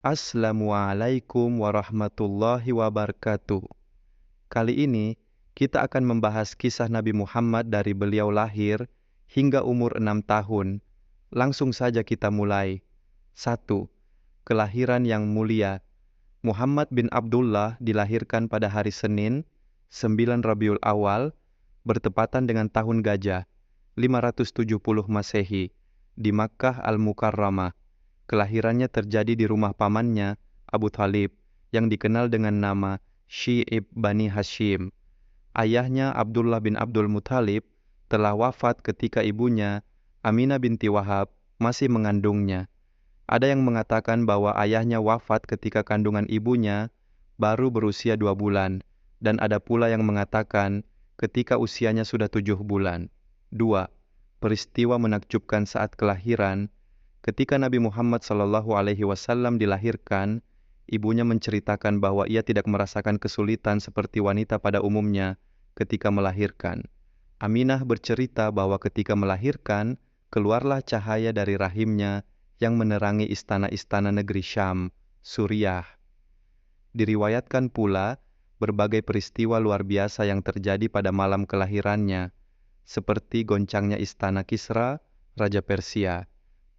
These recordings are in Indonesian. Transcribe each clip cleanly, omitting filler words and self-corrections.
Assalamualaikum warahmatullahi wabarakatuh. Kali ini kita akan membahas kisah Nabi Muhammad dari beliau lahir hingga umur 6 tahun. Langsung saja kita mulai. 1. Kelahiran yang mulia. Muhammad bin Abdullah dilahirkan pada hari Senin, 9 Rabiul Awal, bertepatan dengan tahun Gajah, 570 Masehi, di Makkah Al-Mukarramah. Kelahirannya terjadi di rumah pamannya, Abu Thalib, yang dikenal dengan nama Syi'ib Bani Hashim. Ayahnya Abdullah bin Abdul Muthalib telah wafat ketika ibunya, Aminah binti Wahab, masih mengandungnya. Ada yang mengatakan bahwa ayahnya wafat ketika kandungan ibunya baru berusia 2 bulan, dan ada pula yang mengatakan ketika usianya sudah 7 bulan. 2. Peristiwa menakjubkan saat kelahiran. Ketika Nabi Muhammad SAW dilahirkan, ibunya menceritakan bahwa ia tidak merasakan kesulitan seperti wanita pada umumnya ketika melahirkan. Aminah bercerita bahwa ketika melahirkan, keluarlah cahaya dari rahimnya yang menerangi istana-istana negeri Syam, Suriah. Diriwayatkan pula berbagai peristiwa luar biasa yang terjadi pada malam kelahirannya, seperti goncangnya istana Kisra, Raja Persia,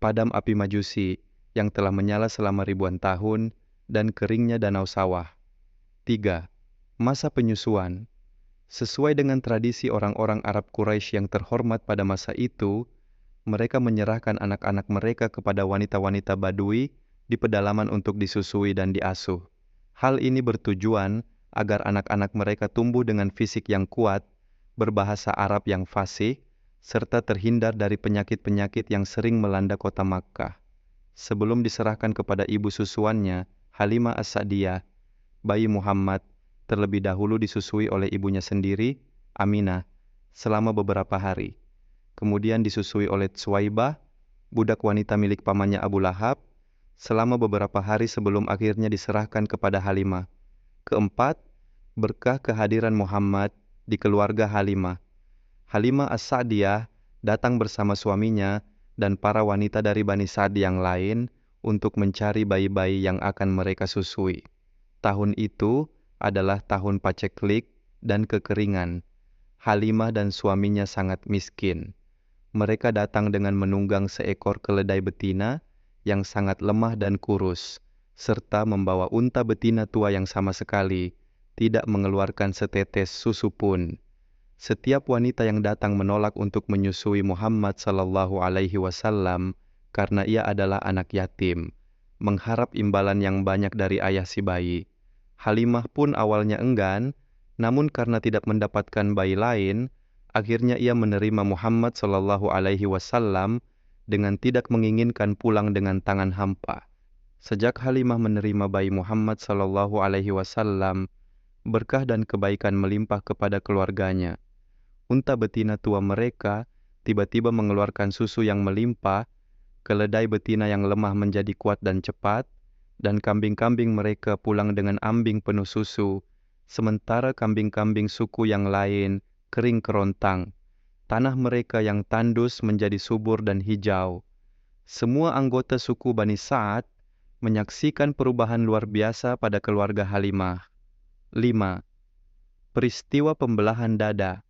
padam api Majusi yang telah menyala selama ribuan tahun, dan keringnya danau sawah. 3. Masa penyusuan. Sesuai dengan tradisi orang-orang Arab Quraisy yang terhormat pada masa itu, mereka menyerahkan anak-anak mereka kepada wanita-wanita Badui di pedalaman untuk disusui dan diasuh. Hal ini bertujuan agar anak-anak mereka tumbuh dengan fisik yang kuat, berbahasa Arab yang fasih, serta terhindar dari penyakit-penyakit yang sering melanda kota Makkah. Sebelum diserahkan kepada ibu susuannya, Halimah As-Sa'diyah, bayi Muhammad terlebih dahulu disusui oleh ibunya sendiri, Aminah, selama beberapa hari. Kemudian disusui oleh Tsuwaibah, budak wanita milik pamannya Abu Lahab, selama beberapa hari sebelum akhirnya diserahkan kepada Halimah. 4. Berkah kehadiran Muhammad di keluarga Halimah. Halimah As-Sa'diyah datang bersama suaminya dan para wanita dari Bani Sa'd yang lain untuk mencari bayi-bayi yang akan mereka susui. Tahun itu adalah tahun paceklik dan kekeringan. Halimah dan suaminya sangat miskin. Mereka datang dengan menunggang seekor keledai betina yang sangat lemah dan kurus, serta membawa unta betina tua yang sama sekali tidak mengeluarkan setetes susu pun. Setiap wanita yang datang menolak untuk menyusui Muhammad SAW karena ia adalah anak yatim, mengharap imbalan yang banyak dari ayah si bayi. Halimah pun awalnya enggan, namun karena tidak mendapatkan bayi lain, akhirnya ia menerima Muhammad SAW dengan tidak menginginkan pulang dengan tangan hampa. Sejak Halimah menerima bayi Muhammad SAW, berkah dan kebaikan melimpah kepada keluarganya. Unta betina tua mereka tiba-tiba mengeluarkan susu yang melimpah, keledai betina yang lemah menjadi kuat dan cepat, dan kambing-kambing mereka pulang dengan ambing penuh susu, sementara kambing-kambing suku yang lain kering kerontang. Tanah mereka yang tandus menjadi subur dan hijau. Semua anggota suku Bani Sa'ad menyaksikan perubahan luar biasa pada keluarga Halimah. 5. Peristiwa pembelahan dada.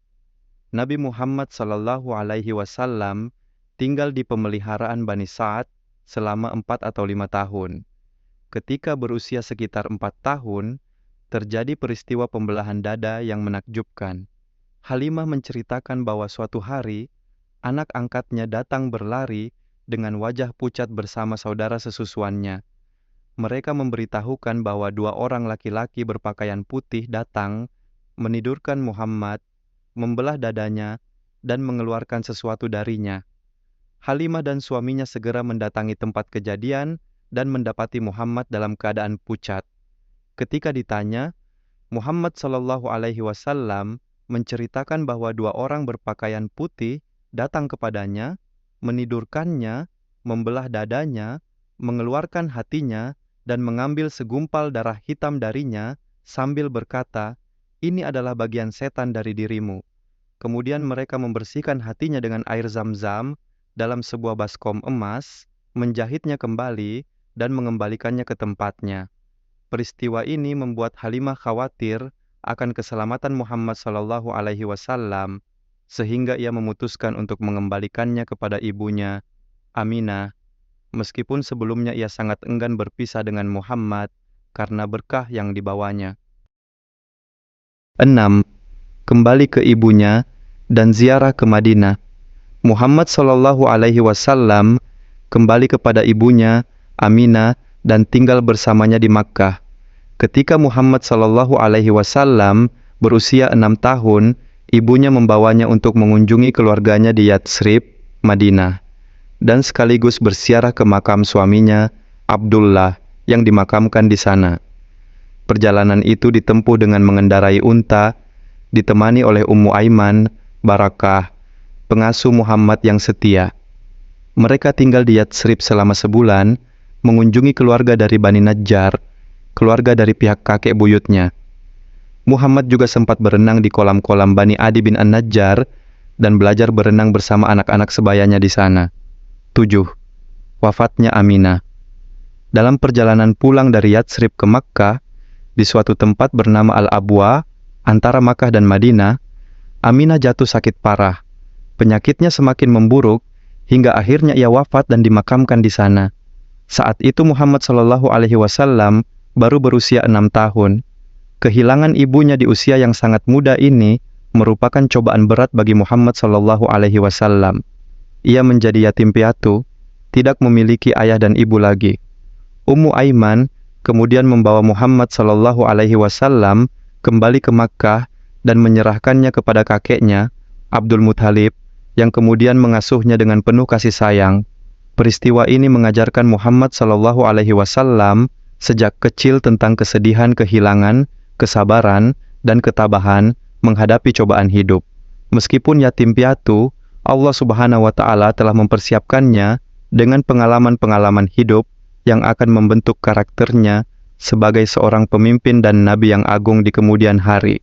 Nabi Muhammad SAW tinggal di pemeliharaan Bani Sa'ad selama 4 atau 5 tahun. Ketika berusia sekitar 4 tahun, terjadi peristiwa pembelahan dada yang menakjubkan. Halimah menceritakan bahwa suatu hari, anak angkatnya datang berlari dengan wajah pucat bersama saudara sesusuannya. Mereka memberitahukan bahwa 2 orang laki-laki berpakaian putih datang, menidurkan Muhammad, membelah dadanya, dan mengeluarkan sesuatu darinya. Halimah dan suaminya segera mendatangi tempat kejadian dan mendapati Muhammad dalam keadaan pucat. Ketika ditanya, Muhammad SAW menceritakan bahwa 2 orang berpakaian putih datang kepadanya, menidurkannya, membelah dadanya, mengeluarkan hatinya, dan mengambil segumpal darah hitam darinya sambil berkata, "Ini adalah bagian setan dari dirimu." Kemudian mereka membersihkan hatinya dengan air zam-zam dalam sebuah baskom emas, menjahitnya kembali, dan mengembalikannya ke tempatnya. Peristiwa ini membuat Halimah khawatir akan keselamatan Muhammad SAW, sehingga ia memutuskan untuk mengembalikannya kepada ibunya, Aminah, meskipun sebelumnya ia sangat enggan berpisah dengan Muhammad karena berkah yang dibawanya. 6. Kembali ke ibunya dan ziarah ke Madinah. Muhammad SAW kembali kepada ibunya, Aminah, dan tinggal bersamanya di Makkah. Ketika Muhammad SAW berusia 6 tahun, ibunya membawanya untuk mengunjungi keluarganya di Yatsrib, Madinah, dan sekaligus berziarah ke makam suaminya, Abdullah, yang dimakamkan di sana. Perjalanan itu ditempuh dengan mengendarai unta, ditemani oleh Ummu Aiman, Barakah, pengasuh Muhammad yang setia. Mereka tinggal di Yatsrib selama sebulan, mengunjungi keluarga dari Bani Najjar, keluarga dari pihak kakek buyutnya. Muhammad juga sempat berenang di kolam-kolam Bani Adi bin An-Najjar dan belajar berenang bersama anak-anak sebayanya di sana. 7. Wafatnya Aminah. Dalam perjalanan pulang dari Yatsrib ke Makkah, di suatu tempat bernama Al-Abwa, antara Makkah dan Madinah, Aminah jatuh sakit parah. Penyakitnya semakin memburuk, hingga akhirnya ia wafat dan dimakamkan di sana. Saat itu Muhammad SAW baru berusia 6 tahun. Kehilangan ibunya di usia yang sangat muda ini merupakan cobaan berat bagi Muhammad SAW. Ia menjadi yatim piatu, tidak memiliki ayah dan ibu lagi. Ummu Aiman kemudian membawa Muhammad SAW kembali ke Makkah dan menyerahkannya kepada kakeknya, Abdul Muthalib, yang kemudian mengasuhnya dengan penuh kasih sayang. Peristiwa ini mengajarkan Muhammad SAW sejak kecil tentang kesedihan kehilangan, kesabaran, dan ketabahan menghadapi cobaan hidup. Meskipun yatim piatu, Allah Subhanahu wa Ta'ala telah mempersiapkannya dengan pengalaman-pengalaman hidup yang akan membentuk karakternya sebagai seorang pemimpin dan nabi yang agung di kemudian hari.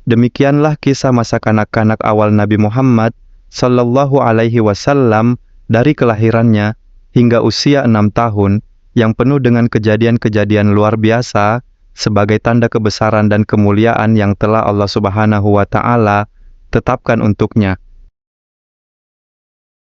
Demikianlah kisah masa kanak-kanak awal Nabi Muhammad sallallahu alaihi wasallam dari kelahirannya hingga usia 6 tahun yang penuh dengan kejadian-kejadian luar biasa sebagai tanda kebesaran dan kemuliaan yang telah Allah Subhanahu wa Ta'ala tetapkan untuknya.